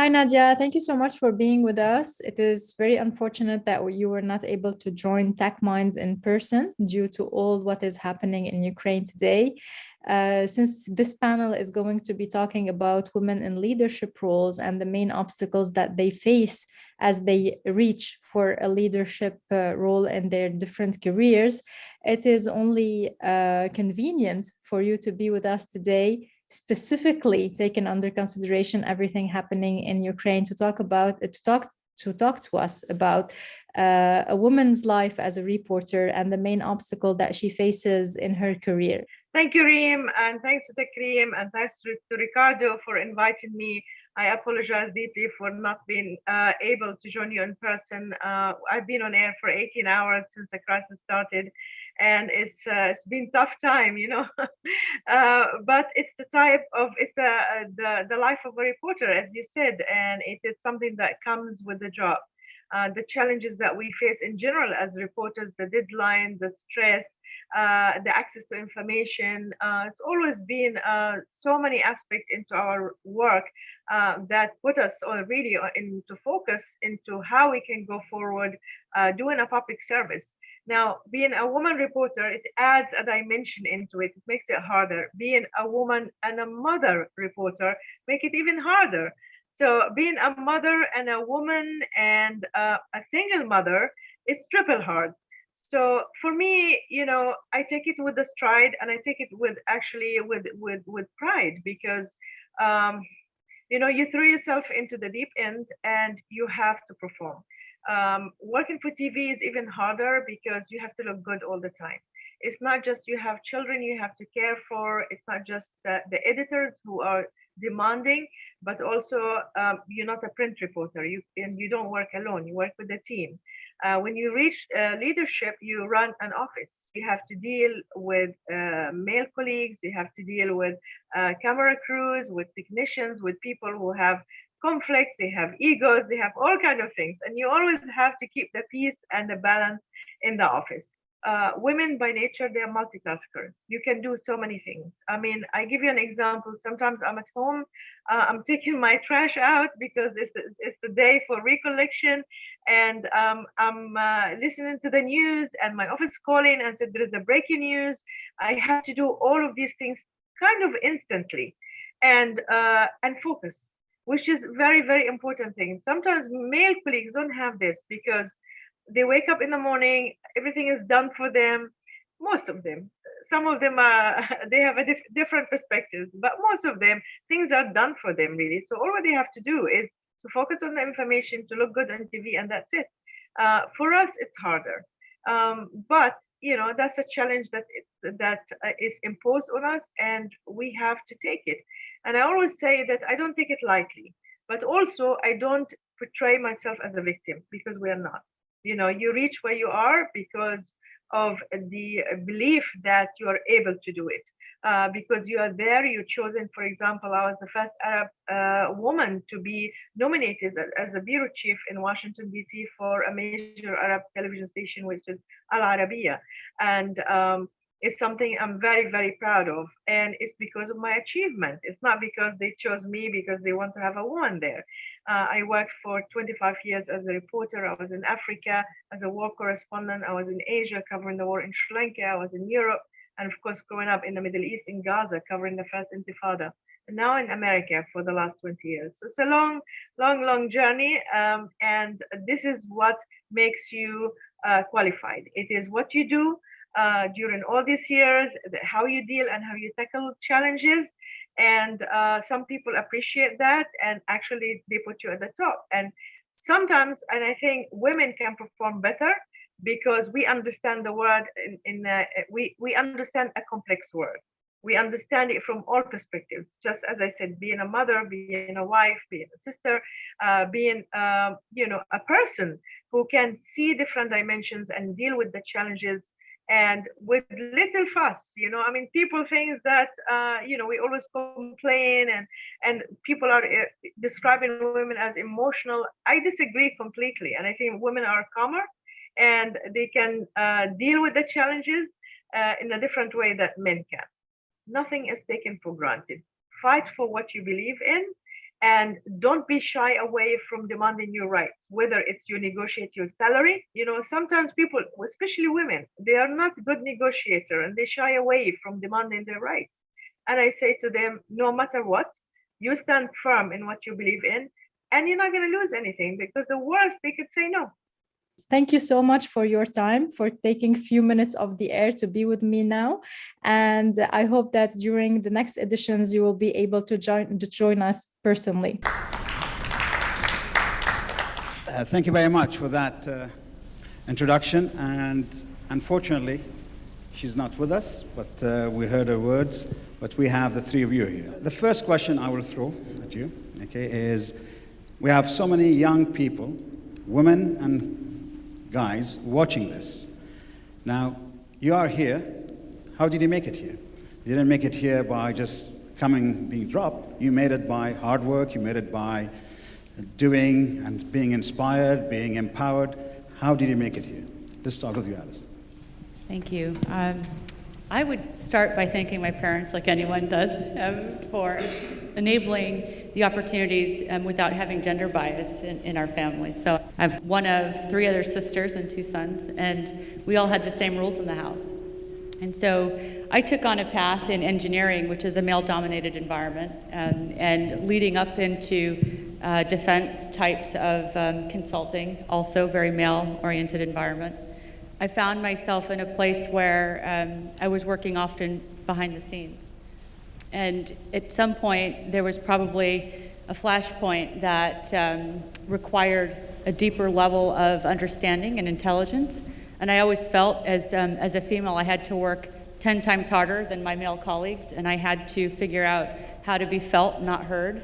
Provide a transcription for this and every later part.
Hi, Nadia. Thank you so much for being with us. It is very unfortunate that you were not able to join TAKminds in person due to all what is happening in Ukraine today. Since this panel is going to be talking about women in leadership roles and the main obstacles that they face as they reach for a leadership role in their different careers, it is only convenient for you to be with us today, specifically taking under consideration everything happening in Ukraine, to talk to us about a woman's life as a reporter and the main obstacle that she faces in her career. Thank you, Reem, and thanks to TAKREEM, and thanks to Ricardo for inviting me. I apologize deeply for not being able to join you in person. I've been on air for 18 hours since the crisis started, and it's been tough time, you know. But it's the life of a reporter, as you said, and it is something that comes with the job. The challenges that we face in general as reporters, the deadline, the stress, the access to information. It's always been so many aspects into our work that put us really into focus into how we can go forward doing a public service. Now, being a woman reporter, it adds a dimension into it. It makes it harder. Being a woman and a mother reporter make it even harder. So being a mother and a woman and a single mother, it's triple hard. So for me, you know, I take it with a stride, and I take it with pride, because you know, you throw yourself into the deep end and you have to perform. Working for TV is even harder because you have to look good all the time. It's not just you have children you have to care for. It's not just the editors who are demanding, but also you're not a print reporter. And you don't work alone. You work with a team. When you reach leadership, you run an office. You have to deal with male colleagues. You have to deal with camera crews, with technicians, with people who have conflicts. They have egos. They have all kinds of things, and you always have to keep the peace and the balance in the office. Women by nature, they are multitaskers. You can do so many things. I mean, I give you an example. Sometimes I'm at home, I'm taking my trash out because it's the day for recollection, and I'm listening to the news, and my office calling and said there is a breaking news. I have to do all of these things kind of instantly, and focus, which is very, very important thing. Sometimes male colleagues don't have this because they wake up in the morning, everything is done for them. Most of them, some of them are they have a different perspectives, but most of them, things are done for them really. So all what they have to do is to focus on the information, to look good on TV, and that's it. For us, it's harder, but you know, that's a challenge that is imposed on us, and we have to take it. And I always say that I don't take it lightly, but also I don't portray myself as a victim, because we are not. You know, you reach where you are because of the belief that you are able to do it. Because you are there, you're chosen. For example, I was the first Arab woman to be nominated as a bureau chief in Washington, D.C. for a major Arab television station, which is Al-Arabiya. And it's something I'm very, very proud of. And it's because of my achievement. It's not because they chose me because they want to have a woman there. I worked for 25 years as a reporter. I was in Africa as a war correspondent. I was in Asia covering the war in Sri Lanka. I was in Europe. And of course, growing up in the Middle East, in Gaza, covering the first Intifada. And now in America for the last 20 years. So it's a long, long, long journey. And this is what makes you qualified. It is what you do during all these years, how you deal and how you tackle challenges. And some people appreciate that, and actually they put you at the top. And sometimes, and I think women can perform better because we understand the word we understand a complex word. We understand it from all perspectives. Just as I said, being a mother, being a wife, being a sister, being you know, a person who can see different dimensions and deal with the challenges, and with little fuss. You know, I mean, people think that you know, we always complain, and people are describing women as emotional. I disagree completely, and I think women are calmer, and they can deal with the challenges in a different way that men can. Nothing is taken for granted. Fight for what you believe in, And don't be shy away from demanding your rights, whether it's you negotiate your salary. Sometimes people, especially women, they are not good negotiator and they shy away from demanding their rights. And I say to them, no matter what, you stand firm in what you believe in, and you're not going to lose anything, because the worst they could say no. Thank you so much for your time, for taking a few minutes of the air to be with me now. And I hope that during the next editions, you will be able to join us personally. Thank you very much for that introduction. And unfortunately, she's not with us, but we heard her words. But we have the three of you here. The first question I will throw at you, okay, is we have so many young people, women and guys, watching this. Now, you are here. How did you make it here? You didn't make it here by just coming, being dropped. You made it by hard work. You made it by doing and being inspired, being empowered. How did you make it here? Let's start with you, Alice. Thank you. I would start by thanking my parents, like anyone does, for enabling the opportunities without having gender bias in our family. So I'm one of 3 other sisters and 2 sons, and we all had the same rules in the house. And so I took on a path in engineering, which is a male-dominated environment, and leading up into defense types of consulting, also very male-oriented environment. I found myself in a place where I was working often behind the scenes. And at some point, there was probably a flashpoint that required a deeper level of understanding and intelligence. And I always felt as a female, I had to work 10 times harder than my male colleagues, and I had to figure out how to be felt, not heard.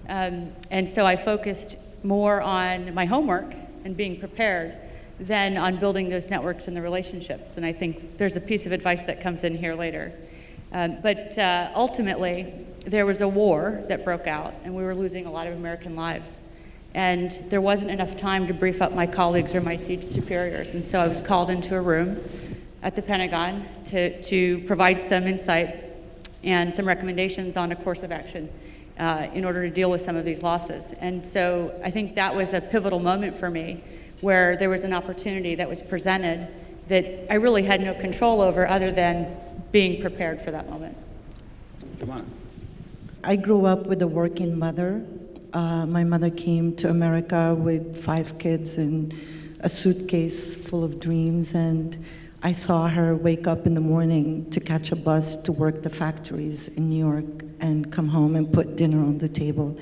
And so I focused more on my homework and being prepared than on building those networks and the relationships. And I think there's a piece of advice that comes in here later. But ultimately, there was a war that broke out, and we were losing a lot of American lives. And there wasn't enough time to brief up my colleagues or my superiors. And so I was called into a room at the Pentagon to provide some insight and some recommendations on a course of action in order to deal with some of these losses. And so I think that was a pivotal moment for me, where there was an opportunity that was presented that I really had no control over other than being prepared for that moment. Joumana. I grew up with a working mother. My mother came to America with 5 kids and a suitcase full of dreams, and I saw her wake up in the morning to catch a bus to work the factories in New York and come home and put dinner on the table.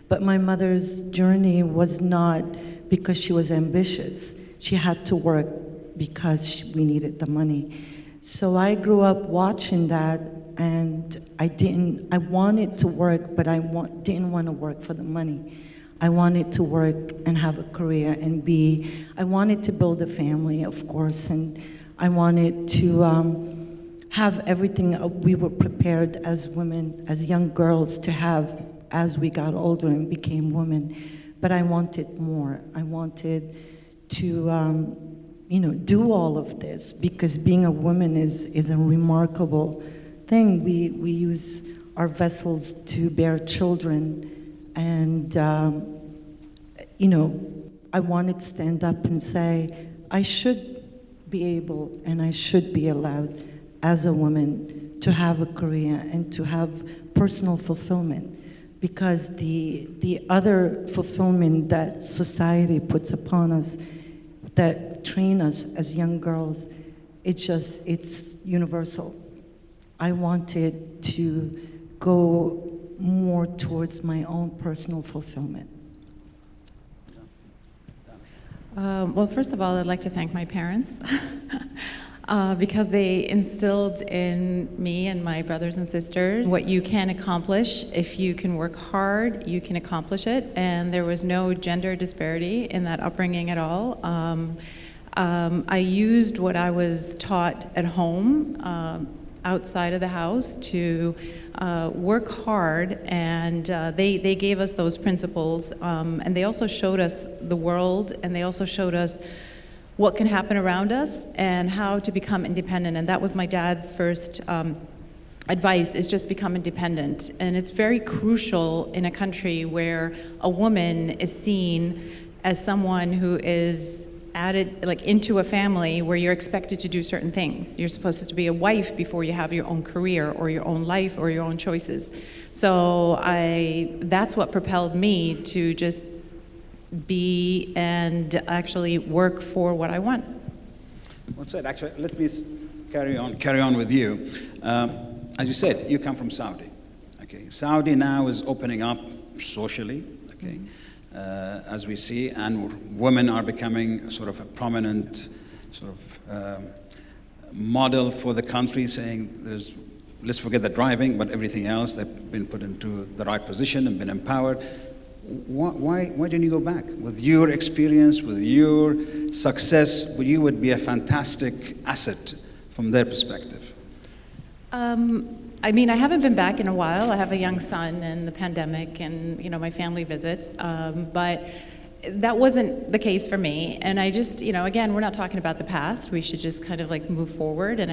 But my mother's journey was not because she was ambitious. She had to work because we needed the money. So I grew up watching that, and I wanted to work, but didn't want to work for the money. I wanted to work and have a career and I wanted to build a family, of course, and I wanted to have everything we were prepared as women, as young girls, to have as we got older and became women. But I wanted more. I wanted to, do all of this, because being a woman is a remarkable thing. We use our vessels to bear children, and I wanted to stand up and say, I should be able and I should be allowed as a woman to have a career and to have personal fulfillment. Because the other fulfillment that society puts upon us, that train us as young girls, it's universal. I wanted to go more towards my own personal fulfillment. Well, first of all, I'd like to thank my parents because they instilled in me and my brothers and sisters what you can accomplish. If you can work hard, you can accomplish it. And there was no gender disparity in that upbringing at all. I used what I was taught at home, outside of the house, to work hard, and they gave us those principles, and they also showed us the world, and they also showed us what can happen around us and how to become independent. And that was my dad's first advice is just become independent. And it's very crucial in a country where a woman is seen as someone who is added like into a family where you're expected to do certain things. You're supposed to be a wife before you have your own career or your own life or your own choices. So that's what propelled me to just be and actually work for what I want. Well said. Actually, let me carry on with you. As you said, you come from Saudi. Okay, Saudi now is opening up socially. Okay, as we see, and women are becoming sort of a prominent sort of model for the country, saying let's forget the driving, but everything else, they've been put into the right position and been empowered. Why didn't you go back? With your experience, with your success, you would be a fantastic asset from their perspective. I mean, I haven't been back in a while. I have a young son and the pandemic and, my family visits, but that wasn't the case for me. And I just, again, we're not talking about the past. We should just kind of like move forward. And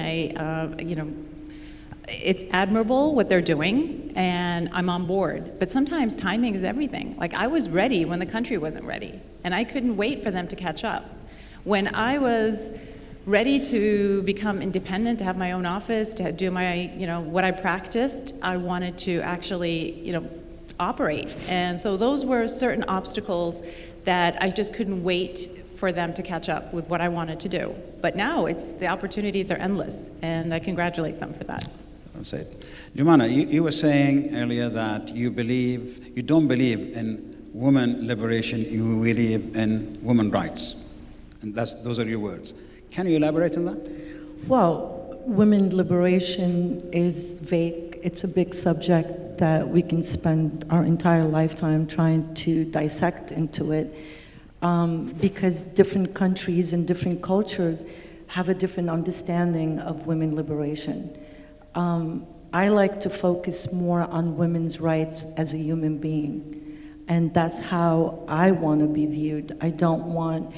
it's admirable what they're doing, and I'm on board. But sometimes timing is everything. Like, I was ready when the country wasn't ready, and I couldn't wait for them to catch up. When I was ready to become independent, to have my own office, to do my, what I practiced, I wanted to actually, operate. And so those were certain obstacles that I just couldn't wait for them to catch up with what I wanted to do. But now the opportunities are endless, and I congratulate them for that. I'll say it. Joumana, you were saying earlier that you don't believe in women liberation, you believe in women rights. And those are your words. Can you elaborate on that? Well, women liberation is vague. It's a big subject that we can spend our entire lifetime trying to dissect into it, because different countries and different cultures have a different understanding of women liberation. I like to focus more on women's rights as a human being, and that's how I want to be viewed. I don't want,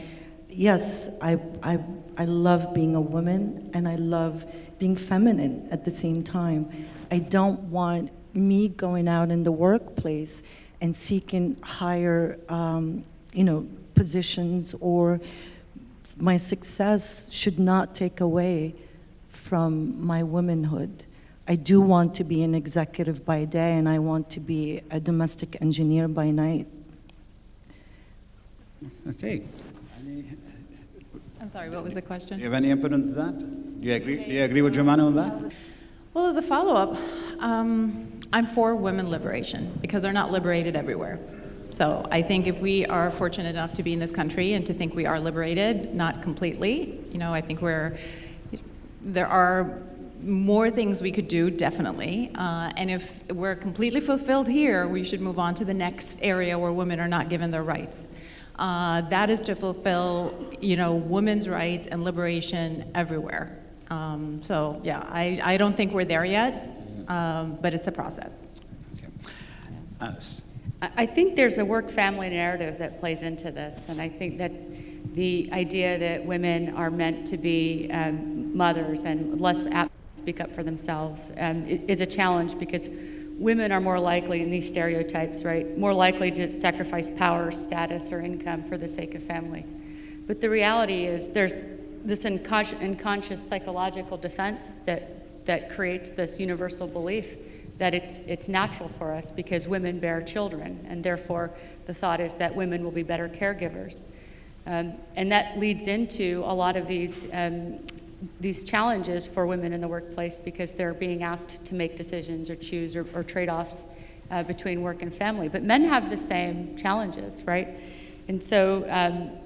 yes, I love being a woman, and I love being feminine at the same time. I don't want me going out in the workplace and seeking higher, positions, or my success should not take away from my womanhood. I do want to be an executive by day, and I want to be a domestic engineer by night. Okay. I'm sorry, what was the question? Do you have any input into that? Do you agree with Joumana on that? Well, as a follow-up, I'm for women liberation because they're not liberated everywhere. So I think if we are fortunate enough to be in this country and to think we are liberated, not completely, I think there are more things we could do, definitely. And if we're completely fulfilled here, we should move on to the next area where women are not given their rights. That is to fulfill, women's rights and liberation everywhere. So yeah, I don't think we're there yet, but it's a process. Okay. Alice. I think there's a work-family narrative that plays into this, and I think that the idea that women are meant to be mothers and less apt to speak up for themselves is a challenge, because women are more likely in these stereotypes, right? More likely to sacrifice power, status, or income for the sake of family. But the reality is there's this unconscious psychological defense that creates this universal belief that it's natural for us because women bear children, and therefore the thought is that women will be better caregivers. And that leads into a lot of these challenges for women in the workplace, because they're being asked to make decisions or choose or trade-offs between work and family. But men have the same challenges, right? And so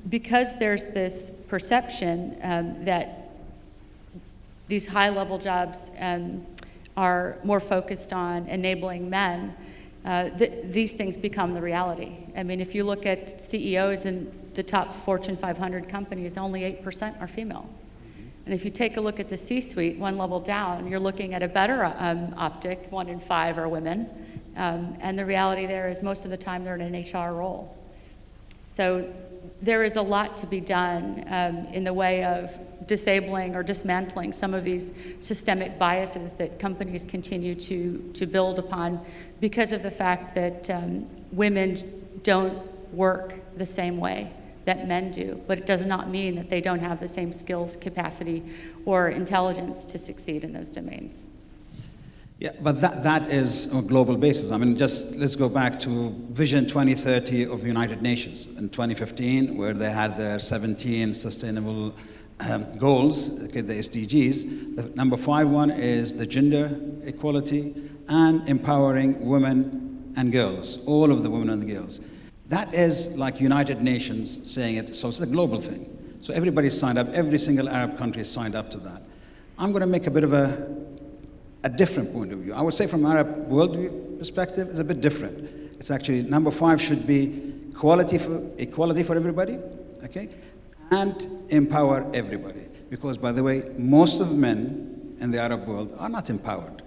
because there's this perception that these high-level jobs are more focused on enabling men, these things become the reality. I mean, if you look at CEOs in the top Fortune 500 companies, only 8% are female. And if you take a look at the C-suite, one level down, you're looking at a better optic. 1 in 5 are women. And the reality there is most of the time they're in an HR role. So there is a lot to be done in the way of disabling or dismantling some of these systemic biases that companies continue to build upon because of the fact that women don't work the same way that men do. But it does not mean that they don't have the same skills, capacity, or intelligence to succeed in those domains. Yeah, but that is on a global basis. I mean, just let's go back to Vision 2030 of the United Nations in 2015, where they had their 17 sustainable goals, okay, the SDGs. The number 5 one is the gender equality and empowering women and girls, all of the women and the girls. That is like United Nations saying it, so it's a global thing. So everybody signed up, every single Arab country signed up to that. I'm going to make a bit of a different point of view. I would say from Arab worldview perspective, it's a bit different. It's actually, number 5 should be equality for everybody, okay? And empower everybody. Because, by the way, most of men in the Arab world are not empowered.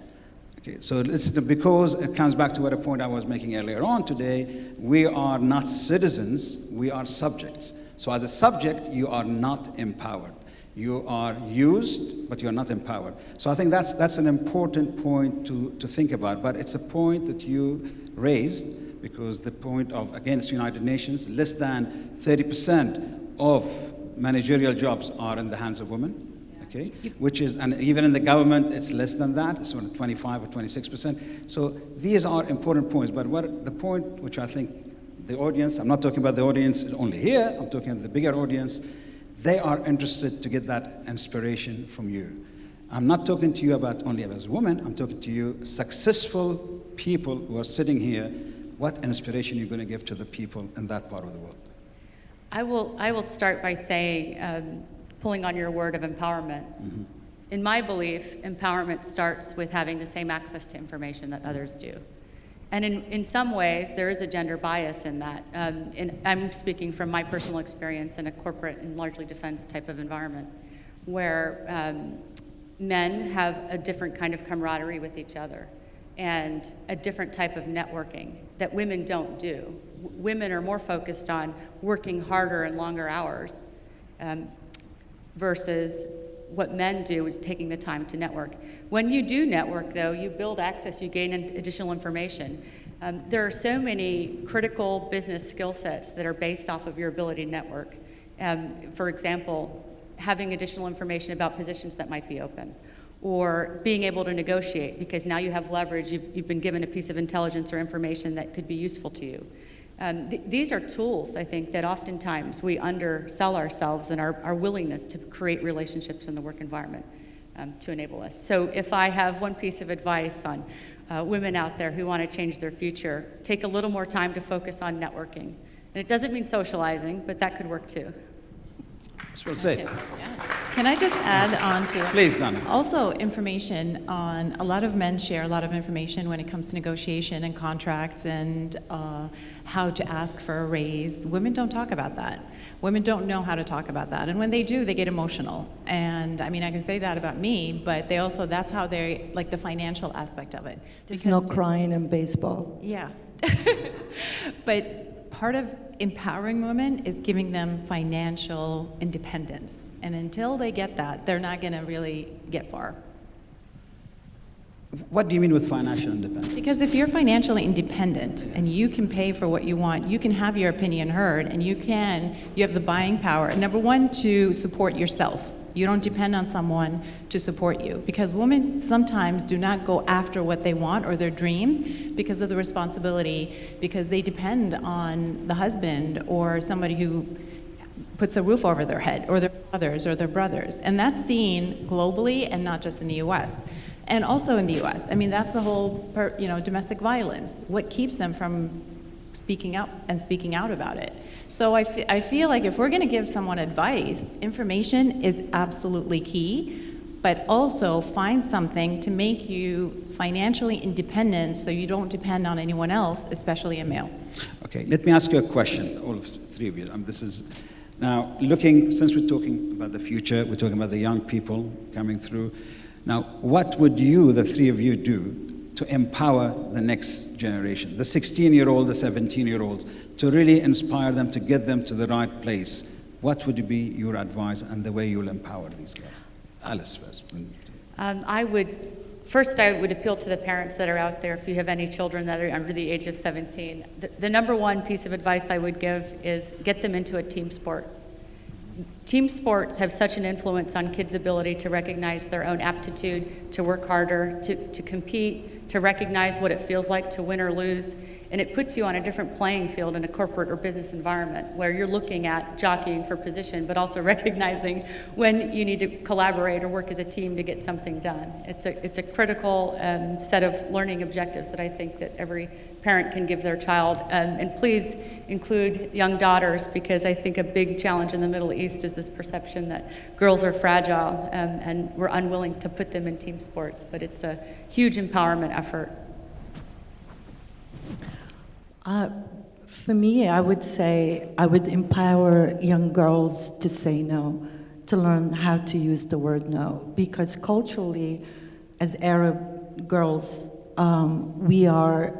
Okay, so because it comes back to a point I was making earlier on today, we are not citizens, we are subjects. So as a subject, you are not empowered. You are used, but you're not empowered. So I think that's an important point to think about, but it's a point that you raised because the point of, again, it's United Nations, less than 30% of managerial jobs are in the hands of women. Okay, which is, and even in the government, it's less than that. It's sort of 25 or 26%. So these are important points. But what the point, which I think the audience, I'm not talking about the audience only here, I'm talking about the bigger audience, they are interested to get that inspiration from you. I'm not talking to you about only as women, I'm talking to you successful people who are sitting here, what inspiration you're going to give to the people in that part of the world. I will start by saying, pulling on your word of empowerment. Mm-hmm. In my belief, empowerment starts with having the same access to information that others do. And in some ways, there is a gender bias in that. I'm speaking from my personal experience in a corporate and largely defense type of environment, where men have a different kind of camaraderie with each other and a different type of networking that women don't do. Women are more focused on working harder and longer hours versus what men do is taking the time to network. When you do network, though, you build access, you gain additional information. There are so many critical business skill sets that are based off of your ability to network. For example, having additional information about positions that might be open, or being able to negotiate because now you have leverage, you've been given a piece of intelligence or information that could be useful to you. These are tools, I think, that oftentimes we undersell ourselves and our willingness to create relationships in the work environment to enable us. So if I have one piece of advice on women out there who want to change their future, take a little more time to focus on networking. And it doesn't mean socializing, but that could work too. That's what I'll say. Can I just add on to it? Please, Nadia. Also, information on, a lot of men share a lot of information when it comes to negotiation and contracts and how to ask for a raise. Women don't talk about that. Women don't know how to talk about that. And when they do, they get emotional. And I mean, I can say that about me, but they also, that's how they, like the financial aspect of it. There's no crying in baseball. Yeah. But part of empowering women is giving them financial independence. And until they get that, they're not going to really get far. What do you mean with financial independence? Because if you're financially independent and you can pay for what you want, you can have your opinion heard, and you have the buying power. And number one, to support yourself. You don't depend on someone to support you, because women sometimes do not go after what they want or their dreams because of the responsibility, because they depend on the husband or somebody who puts a roof over their head, or their fathers or their brothers. And that's seen globally and not just in the US. And also in the US. I mean, that's the whole domestic violence. What keeps them from speaking up and speaking out about it? So I feel like if we're going to give someone advice, information is absolutely key, but also find something to make you financially independent so you don't depend on anyone else, especially a male. Okay, let me ask you a question, all of three of you. This is now looking, since we're talking about the future, we're talking about the young people coming through. Now, what would you, the three of you, do to empower the next generation, the 16-year-old, the 17-year-olds, to really inspire them, to get them to the right place? What would be your advice and the way you'll empower these girls? Alice first. I would appeal to the parents that are out there, if you have any children that are under the age of 17. The number one piece of advice I would give is get them into a team sport. Team sports have such an influence on kids' ability to recognize their own aptitude, to work harder, to compete, to recognize what it feels like to win or lose. And it puts you on a different playing field in a corporate or business environment where you're looking at jockeying for position, but also recognizing when you need to collaborate or work as a team to get something done. It's a critical set of learning objectives that I think that every parent can give their child. And please include young daughters, because I think a big challenge in the Middle East is this perception that girls are fragile, and we're unwilling to put them in team sports. But it's a huge empowerment effort. For me, I would say I would empower young girls to say no, to learn how to use the word no, because culturally, as Arab girls, we are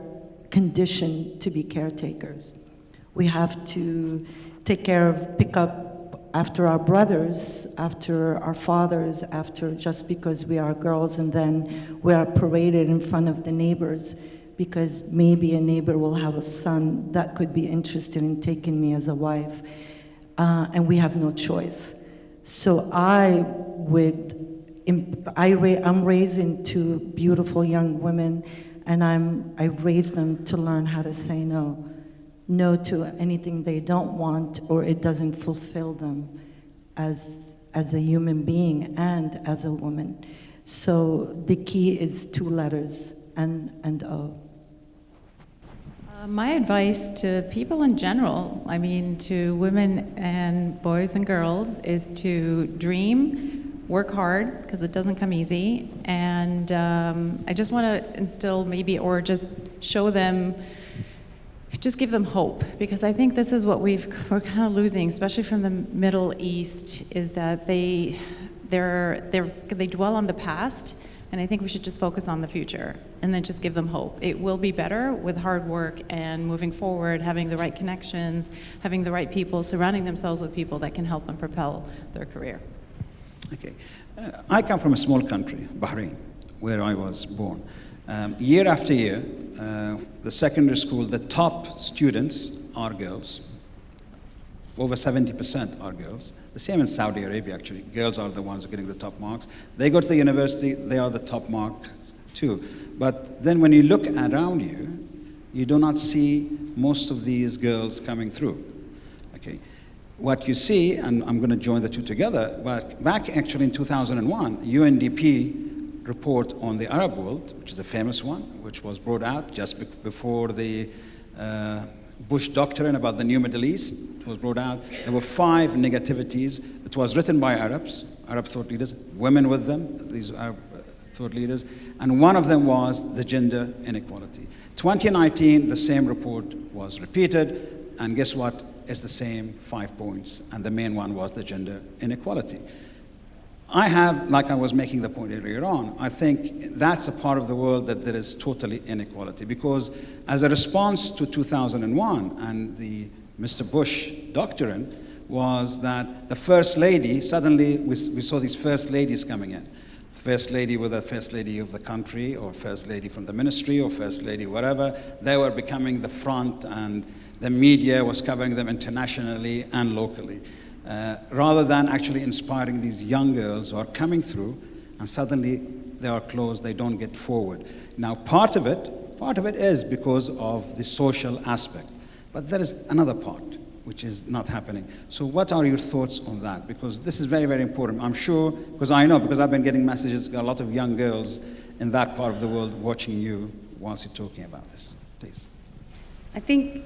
conditioned to be caretakers. We have to take care of, pick up after our brothers, after our fathers, after just because we are girls, and then we are paraded in front of the neighbors because maybe a neighbor will have a son that could be interested in taking me as a wife, and we have no choice. So I'm raising two beautiful young women, and I've raised them to learn how to say no. No to anything they don't want or it doesn't fulfill them as a human being and as a woman. So the key is two letters, and O. My advice to people in general, I mean to women and boys and girls, is to dream, work hard, because it doesn't come easy, and I just want to instill maybe, or just show them, just give them hope, because I think this is what we're kind of losing, especially from the Middle East, is that they dwell on the past, and I think we should just focus on the future and then just give them hope. It will be better with hard work and moving forward, having the right connections, having the right people, surrounding themselves with people that can help them propel their career. Okay. I come from a small country, Bahrain, where I was born. Year after year, the secondary school, the top students are girls. Over 70% are girls. The same in Saudi Arabia, actually. Girls are the ones getting the top marks. They go to the university, they are the top marks too. But then when you look around you, you do not see most of these girls coming through. Okay. What you see, and I'm going to join the two together, but back actually in 2001, UNDP report on the Arab world, which is a famous one, which was brought out just before the Bush doctrine about the new Middle East was brought out. There were 5 negativities. It was written by Arabs, Arab thought leaders, women with them, these Arab thought leaders, and one of them was the gender inequality. 2019, the same report was repeated, and guess what? It's the same 5 points, and the main one was the gender inequality. I have, like I was making the point earlier on, I think that's a part of the world that there is totally inequality, because as a response to 2001 and the Mr. Bush doctrine was that the first lady, suddenly we saw these first ladies coming in. First lady with a first lady of the country, or first lady from the ministry, or first lady whatever. They were becoming the front, and the media was covering them internationally and locally. Rather than actually inspiring these young girls who are coming through, and suddenly they are closed, they don't get forward. Now, part of it is because of the social aspect, but there is another part which is not happening. So what are your thoughts on that? Because this is very, very important. I'm sure, because I know, because I've been getting messages, a lot of young girls in that part of the world watching you whilst you're talking about this. Please. I think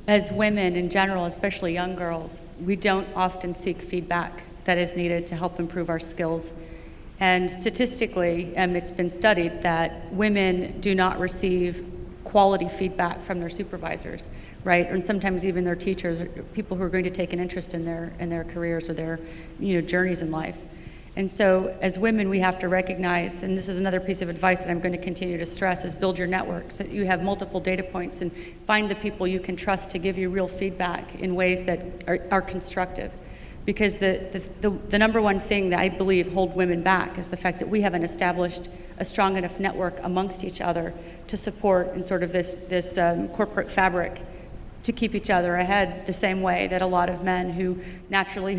as women in general, especially young girls, we don't often seek feedback that is needed to help improve our skills. And statistically, it's been studied that women do not receive quality feedback from their supervisors, right? And sometimes even their teachers, or people who are going to take an interest in their careers or their journeys in life. And so as women, we have to recognize, and this is another piece of advice that I'm going to continue to stress, is build your network so that you have multiple data points and find the people you can trust to give you real feedback in ways that are constructive. Because the number one thing that I believe hold women back is the fact that we haven't established a strong enough network amongst each other to support in sort of this corporate fabric to keep each other ahead the same way that a lot of men who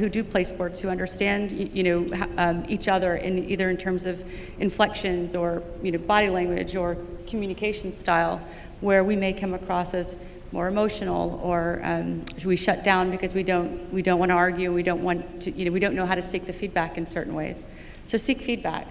do play sports, who understand each other in either in terms of inflections or body language or communication style, where we may come across as more emotional, or we shut down because we don't want to argue, we don't want to, we don't know how to seek the feedback in certain ways. So seek feedback.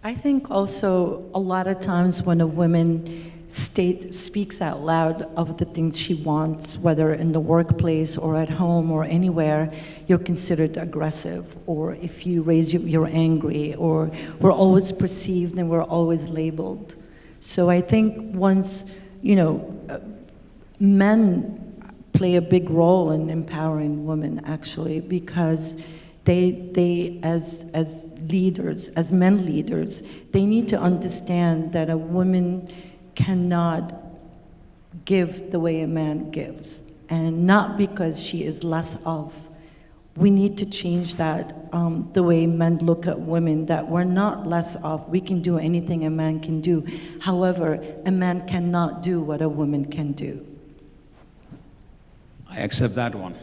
I think also a lot of times when a woman speaks out loud of the things she wants, whether in the workplace or at home or anywhere, you're considered aggressive, or if you raise you're angry, or we're always perceived and we're always labeled. So I think once, men play a big role in empowering women, actually, because they as leaders, as men leaders, they need to understand that a woman cannot give the way a man gives, and not because she is less of. We need to change that, the way men look at women, that we're not less of. We can do anything a man can do. However, a man cannot do what a woman can do. I accept that one.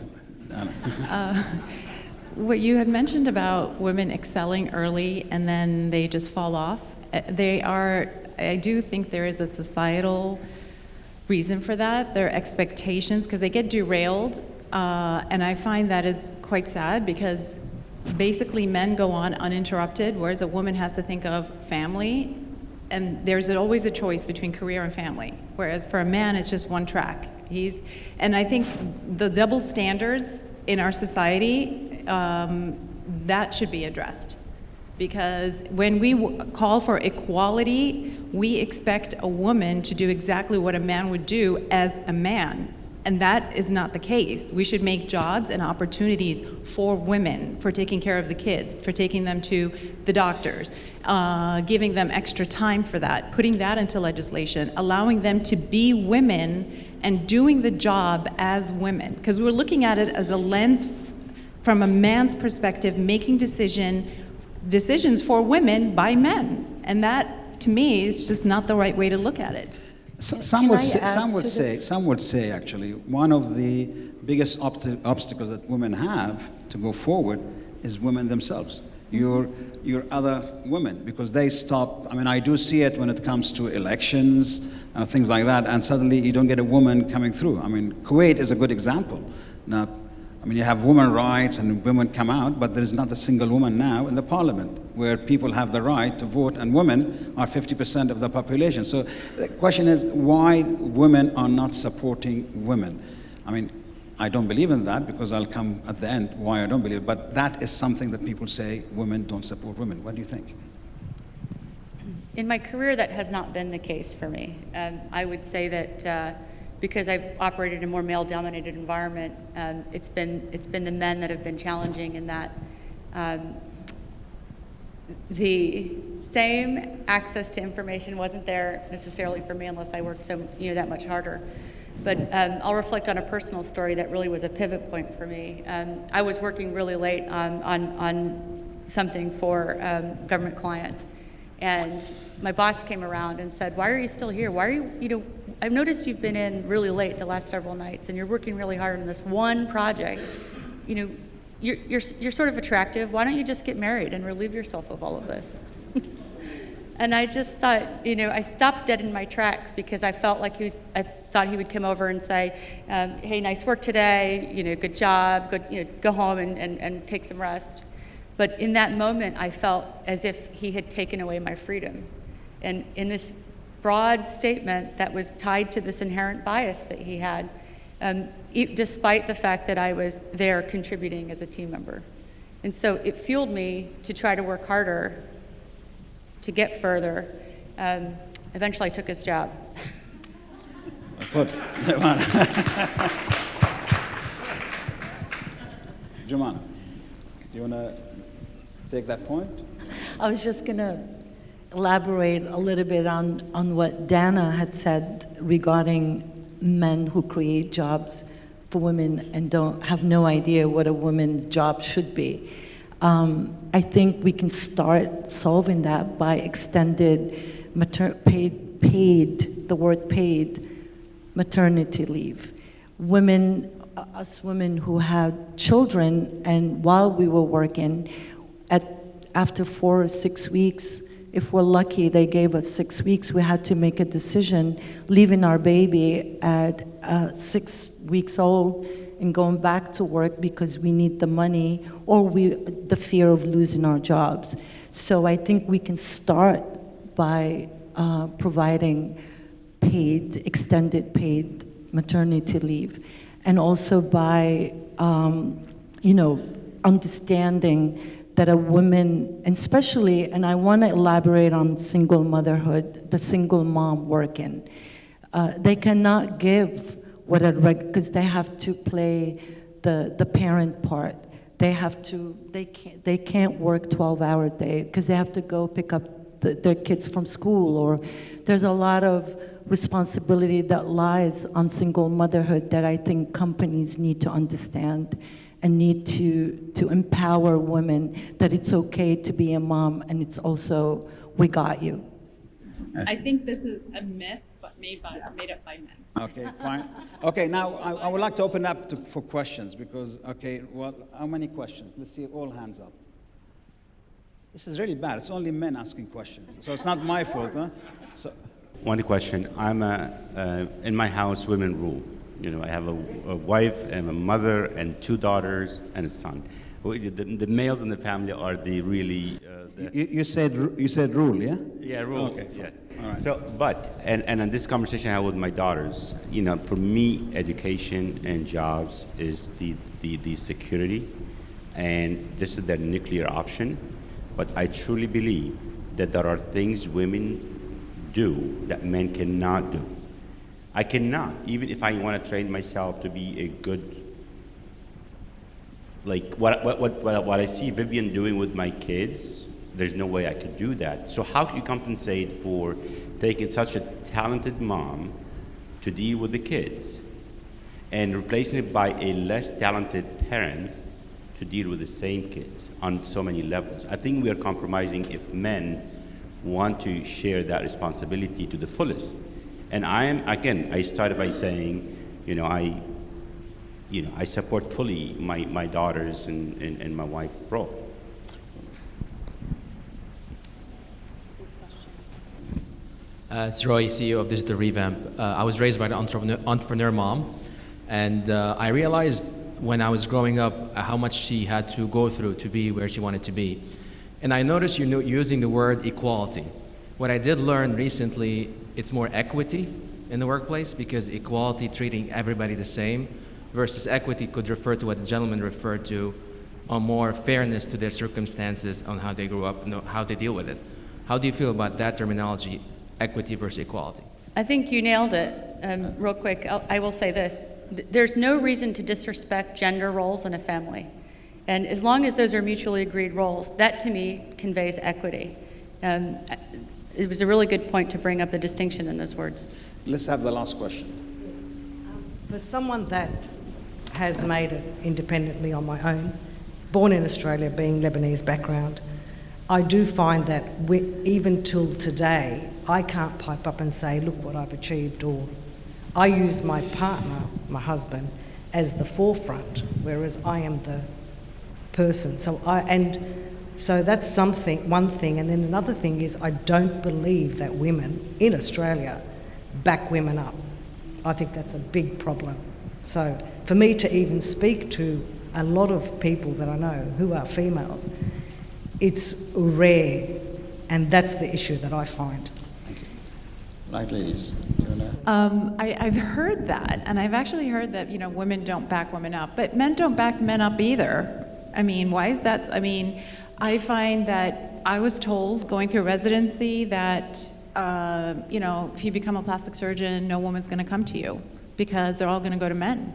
What you had mentioned about women excelling early and then they just fall off, I do think there is a societal reason for that. Their expectations, because they get derailed, and I find that is quite sad, because basically men go on uninterrupted, whereas a woman has to think of family, and there's always a choice between career and family, whereas for a man it's just one track. And I think the double standards in our society, that should be addressed. Because when we call for equality, we expect a woman to do exactly what a man would do as a man. And that is not the case. We should make jobs and opportunities for women, for taking care of the kids, for taking them to the doctors, giving them extra time for that, putting that into legislation, allowing them to be women and doing the job as women. Because we're looking at it as a lens from a man's perspective, making decisions for women by men, and that to me is just not the right way to look at it. Some would say actually one of the biggest obstacles that women have to go forward is women themselves. Your other women, because they stop. I mean, I do see it when it comes to elections, things like that, and suddenly you don't get a woman coming through. I mean, Kuwait is a good example. Now, I mean, you have women's rights and women come out, but there is not a single woman now in the parliament where people have the right to vote, and women are 50% of the population. So the question is why women are not supporting women. I mean, I don't believe in that, because I'll come at the end why I don't believe it, but that is something that people say women don't support women. What do you think? In my career, that has not been the case for me. I would say that because I've operated in a more male-dominated environment, it's been the men that have been challenging in that. The same access to information wasn't there necessarily for me unless I worked that much harder. But I'll reflect on a personal story that really was a pivot point for me. I was working really late on something for a government client, and my boss came around and said, "Why are you still here? Why are you, I've noticed you've been in really late the last several nights, and you're working really hard on this one project. You're sort of attractive. Why don't you just get married and relieve yourself of all of this?" And I just thought, I stopped dead in my tracks, because I felt like I thought he would come over and say, "Hey, nice work today. Good job. Go home and take some rest." But in that moment, I felt as if he had taken away my freedom. And in this broad statement that was tied to this inherent bias that he had, despite the fact that I was there contributing as a team member. And so it fueled me to try to work harder, to get further. Eventually I took his job. Good. Joumana, do you want to take that point? I was just going to elaborate a little bit on what Dana had said regarding men who create jobs for women and don't have no idea what a woman's job should be. I think we can start solving that by extended paid, the word paid, maternity leave. Us women who had children, and while we were working, after 4 or 6 weeks, if we're lucky, they gave us 6 weeks, we had to make a decision, leaving our baby at 6 weeks old and going back to work because we need the money, or the fear of losing our jobs. So I think we can start by providing extended paid maternity leave, and also by, understanding that a woman, and especially, and I want to elaborate on single motherhood, the single mom working, they cannot give because they have to play the parent part. They can't work 12-hour day because they have to go pick up their kids from school, or there's a lot of responsibility that lies on single motherhood that I think companies need to understand and need to empower women that it's okay to be a mom, and it's also, we got you. I think this is a myth, but made up by men. Okay, fine. Okay, now I would like to open up for questions because, how many questions? Let's see, all hands up. This is really bad. It's only men asking questions, so it's not my fault, huh? So, one question. I'm in my house, women rule. I have a wife and a mother and 2 daughters and a son. The males in the family are the really. You said rule, yeah? Yeah, rule. Okay, yeah. All right. So, and in this conversation I had with my daughters, for me, education and jobs is the security, and this is their nuclear option. But I truly believe that there are things women do that men cannot do. I cannot, even if I want to train myself to be a good, like what I see Vivian doing with my kids, there's no way I could do that. So how can you compensate for taking such a talented mom to deal with the kids and replacing it by a less talented parent to deal with the same kids on so many levels? I think we are compromising if men want to share that responsibility to the fullest. And I started by saying, I support fully my daughters and my wife's role. It's Roy, CEO of Digital Revamp. I was raised by an entrepreneur mom, and I realized when I was growing up how much she had to go through to be where she wanted to be. And I noticed you using the word equality. What I did learn recently, it's more equity in the workplace, because equality, treating everybody the same, versus equity could refer to what the gentleman referred to, on more fairness to their circumstances, on how they grew up, and how they deal with it. How do you feel about that terminology, equity versus equality? I think you nailed it. Real quick, I will say this. There's no reason to disrespect gender roles in a family. And as long as those are mutually agreed roles, that to me conveys equity. It was a really good point to bring up the distinction in those words. Let's have the last question. For someone that has made it independently on my own, born in Australia, being Lebanese background, I do find that even till today, I can't pipe up and say, look what I've achieved, or I use my partner, my husband, as the forefront, whereas I am the person. So that's one thing. And then another thing is, I don't believe that women in Australia back women up. I think that's a big problem. So for me to even speak to a lot of people that I know who are females, it's rare, and that's the issue that I find. Thank you. Right, ladies. I've heard that, and I've actually heard that women don't back women up, but men don't back men up either. I mean, why is that? I mean, I find that I was told going through residency that if you become a plastic surgeon, no woman's going to come to you because they're all going to go to men.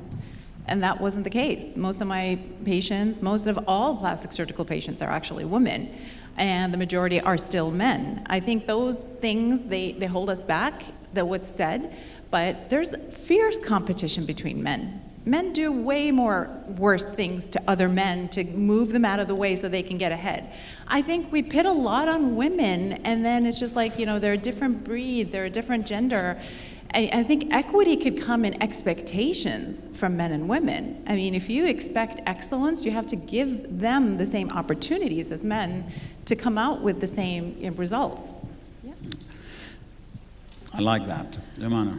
And that wasn't the case. Most of my patients, most of all plastic surgical patients are actually women, and the majority are still men. I think those things, they hold us back, that what's said, but there's fierce competition between men. Men do way more worse things to other men to move them out of the way so they can get ahead. I think we pit a lot on women, and then it's just like, they're a different breed, they're a different gender. I think equity could come in expectations from men and women. I mean, if you expect excellence, you have to give them the same opportunities as men to come out with the same results. Yeah. I like that. Joumana.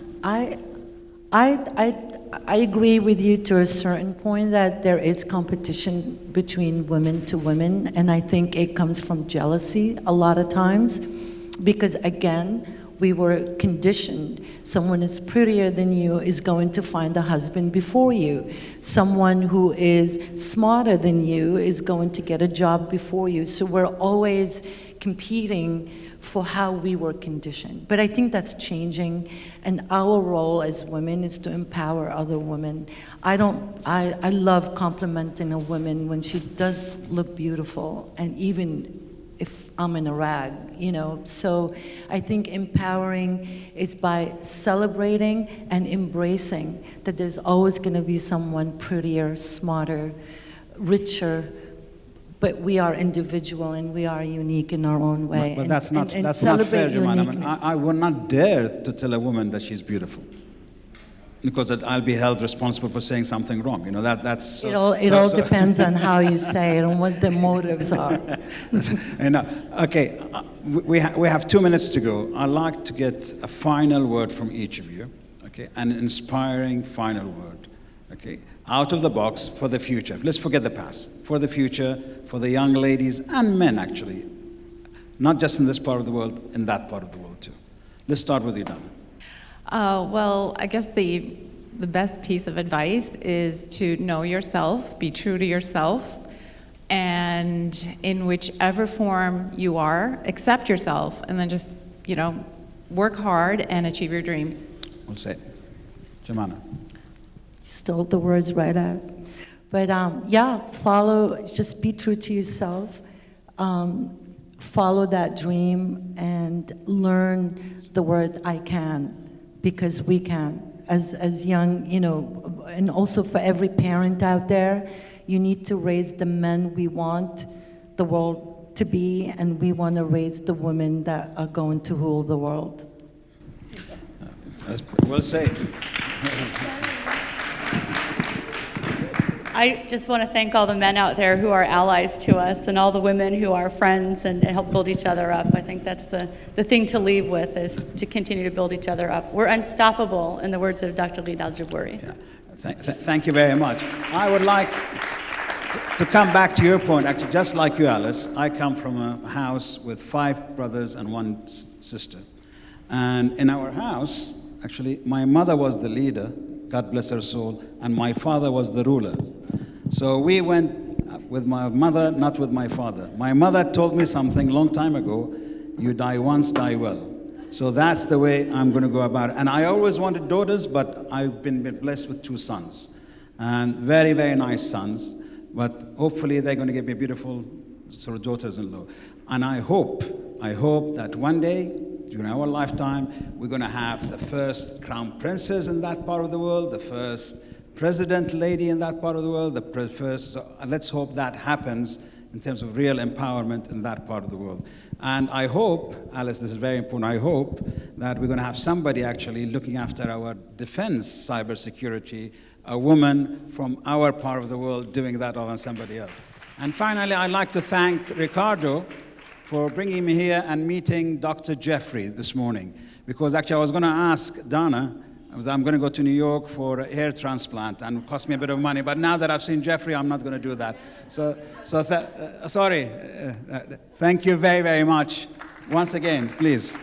I agree with you to a certain point that there is competition between women to women, and I think it comes from jealousy a lot of times, because again, we were conditioned. Someone is prettier than you is going to find a husband before you. Someone who is smarter than you is going to get a job before you. So we're always competing for how we were conditioned. But I think that's changing, and our role as women is to empower other women. I love complimenting a woman when she does look beautiful, and even if I'm in a rag, So I think empowering is by celebrating and embracing that there's always gonna be someone prettier, smarter, richer, but we are individual and we are unique in our own way. But that's not fair, Joumana. I will not dare to tell a woman that she's beautiful, because I'll be held responsible for saying something wrong. That's it all depends on how you say it and what the motives are. Okay, we have 2 minutes to go. I'd like to get a final word from each of you. Okay, an inspiring final word. Okay, out of the box for the future. Let's forget the past. For the future, for the young ladies and men, actually, not just in this part of the world, in that part of the world too. Let's start with you, Dana. Well, I guess the best piece of advice is to know yourself, be true to yourself, and in whichever form you are, accept yourself, and then just, work hard and achieve your dreams. Well said. Joumana. Stole the words right out. But just be true to yourself, follow that dream, and learn the word I can. Because we can, as young, and also for every parent out there, you need to raise the men we want the world to be, and we want to raise the women that are going to rule the world. That's well said. I just want to thank all the men out there who are allies to us, and all the women who are friends and help build each other up. I think that's the thing to leave with, is to continue to build each other up. We're unstoppable, in the words of Dr. Khaled Al-Jabouri. Yeah. Thank you very much. I would like to come back to your point. Actually, just like you, Alice, I come from a house with 5 brothers and 1 sister. And in our house, actually, my mother was the leader, God bless her soul, and my father was the ruler. So we went with my mother, not with my father. My mother told me something long time ago: you die once, die well. So that's the way I'm going to go about it. And I always wanted daughters, but I've been blessed with 2 sons. And very, very nice sons. But hopefully they're going to give me beautiful sort of daughters-in-law. And I hope that one day, during our lifetime, we're going to have the first crown princess in that part of the world, the first president lady in that part of the world, the first. Let's hope that happens in terms of real empowerment in that part of the world. And I hope, Alice, this is very important, I hope that we're going to have somebody actually looking after our defense, cybersecurity, a woman from our part of the world doing that other than somebody else. And finally, I'd like to thank Ricardo for bringing me here and meeting Dr. Jeffrey this morning. Because actually I was going to ask Dana, I'm going to go to New York for a hair transplant, and it cost me a bit of money. But now that I've seen Jeffrey, I'm not going to do that. Sorry. Thank you very, very much. Once again, please.